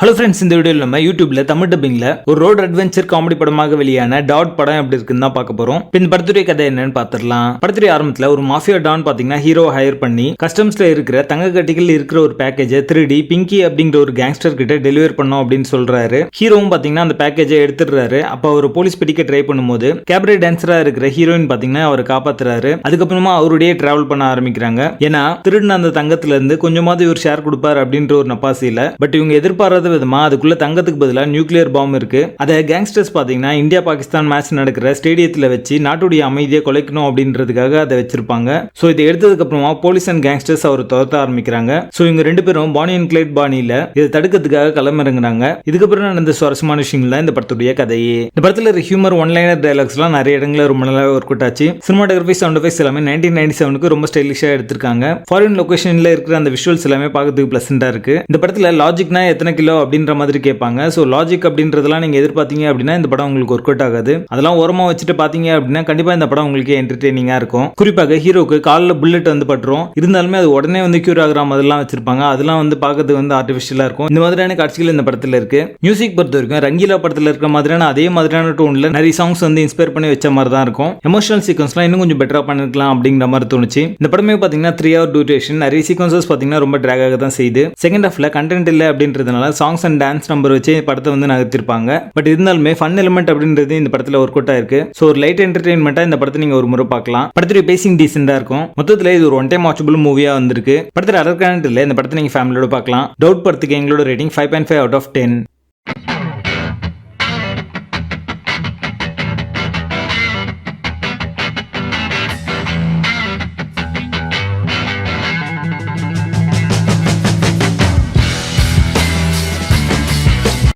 Hello friends, இந்த வீடியோவில் நம்ம யூடியூப்ல தமிழ் டப்பிங்ல ஒரு ரோட் அட்வென்ச்சர் காமெடி படமாக வெளியான டாட் படம் எப்படி இருக்குன்னு தான் பார்க்க போறோம். இந்த படத்துடைய கதை என்னன்னு பார்த்துடலாம். படத்துடைய ஆரம்பத்தில் ஒரு மாஃபியா டான் பாத்தீங்கன்னா ஹீரோ ஹையர் பண்ணி கஸ்டம்ஸ்ல இருக்கிற தங்க கட்டிகள் இருக்கிற ஒரு பேக்கேஜை திருடி பிங்கி அப்படிங்கிற ஒரு கேங்ஸ்டர் கிட்ட டெலிவரி பண்ணோம் அப்படின்னு சொல்றாரு. ஹீரோவும் பாத்தீங்கன்னா அந்த பேக்கேஜை எடுத்துடுறாரு. அப்ப ஒரு போலீஸ் பிடிக்க ட்ரை பண்ணும்போது கேபரே டான்சரா இருக்கிற ஹீரோயின் பாத்தீங்கன்னா அவரை காப்பாத்துறாரு. அதுக்கப்புறமா அவருடைய டிராவல் பண்ண ஆரம்பிக்கிறாங்க. ஏன்னா திருடின அந்த தங்கத்துல இருந்து கொஞ்சமாவது இவர் ஷேர் கொடுப்பாரு அப்படின்ற ஒரு நப்பாசியில. பட் இவங்க எதிர்பாராத விதமா அதுக்குள்ள தங்கத்துக்கு பதிலா நியூக்ளியர் பாம் இருக்கு. அதை கேங்ஸ்டர்ஸ் பாத்தீங்கன்னா இந்தியா பாகிஸ்தான் மேட்ச் நடக்கிற ஸ்டேடியத்துல வச்சு நாட்டுடைய அமைதியை குலைக்கணும் அப்படின்றதுக்காக அதை வச்சிருப்பாங்க. சோ இதை எடுத்ததுக்கு அப்புறமா போலீஸ் அண்ட் கேங்ஸ்டர்ஸ் அவர் துரத்த ஆரம்பிக்கிறாங்க. சோ இவங்க ரெண்டு பேரும் பானி அண்ட் கிளைட் பாணியில இதை தடுக்கிறதுக்காக களமிறங்குறாங்க. இதுக்கப்புறம் நடந்த சுவாரஸ்யமான விஷயங்கள் இந்த படத்துடைய கதையே. இந்த படத்துல ஹியூமர் ஒன் லைனர் டயலாக்ஸ் எல்லாம் நிறைய இடங்கள ரொம்ப நல்லா ஒர்க் அவுட் ஆச்சு. சினிமாட்டோகிராஃபி சவுண்ட் எஃபெக்ட்ஸ் எல்லாமே 1997க்கு ரொம்ப ஸ்டைலிஷா எடுத்திருக்காங்க. ஃபாரின் லொகேஷன்ல இருக்கிற அந்த விஷுவல்ஸ் எல்லாமே பார்க்கிறதுக்கு பிளசண்டா இருக்கு. இந்த படத்துல லாஜிக்னா எத்தனை கிலோ அப்படின்ற மாதிரி கேட்பாங்க. சோ லாஜிக் அப்படின்றதெல்லாம் நீங்க எதிர்பார்த்தீங்க அப்படின்னா இந்த படம் உங்களுக்கு ஒர்க் அவுட் ஆகாது. அதெல்லாம் ஓரமா வச்சுட்டு பாத்தீங்க அப்படின்னா கண்டிப்பா இந்த படம் உங்களுக்கு என்டர்டெய்னிங்கா இருக்கும். குறிப்பாக ஹீரோக்கு காலில் புல்லட் வந்து பட்டுரும். இருந்தாலுமே அது உடனே வந்து கியூர் ஆகிற மாதிரிலாம் வச்சிருப்பாங்க. அதெல்லாம் வந்து பார்க்கறதுக்கு வந்து ஆர்டிஃபிஷியலா இருக்கும். இந்த மாதிரியான காட்சிகள் இந்த படத்துல இருக்கு. மியூசிக் பொறுத்த வரைக்கும் ரங்கீலா படத்துல இருக்கிற மாதிரியான அதே மாதிரியான டோன்ல நிறைய சாங்ஸ் வந்து இன்ஸ்பயர் பண்ணி வச்ச மாதிரி தான் இருக்கும். எமோஷனல் சீக்வன்ஸ்லாம் இன்னும் கொஞ்சம் பெட்டரா பண்ணிருக்கலாம் அப்படிங்கிற மாதிரி தோணுச்சு. இந்த படமே பாத்தீங்கன்னா 3 hour டியூரேஷன். நிறைய சீக்வன்சஸ் பாத்தீங்கன்னா ரொம்ப டிராக் ஆக தான் செய்யுது. செகண்ட் ஹாஃப்ல கண்டென்ட் இல்ல அப்படின்றதுனால சாங்ஸ் அண்ட் டான்ஸ் நம்பர் வச்சு படத்தை வந்து நகர்த்திருப்பாங்க. பட் இருந்தாலுமே ஃபன் எலிமெண்ட் அப்படின்றது இந்த படத்துல ஒர்க் அவுட் ஆயிருக்கு. சோ ஒரு லைட் என்டர்டெயின்மெண்டா இந்த படத்தை நீங்க ஒரு முறை பார்க்கலாம். படத்துடைய பேசிங் டீசெண்டா இருக்கும். மொத்தத்துல இது ஒரு ஒன் டைம் வாட்சபிள் மூவியா வந்திருக்கு. படத்துல அதர் கண்டென்ட் இல்ல. இந்த படத்தை நீங்க ஃபேமிலியோட பார்க்கலாம். டவுட் படத்துக்கு எங்களோட ரேட்டிங் 5.5 out of 10.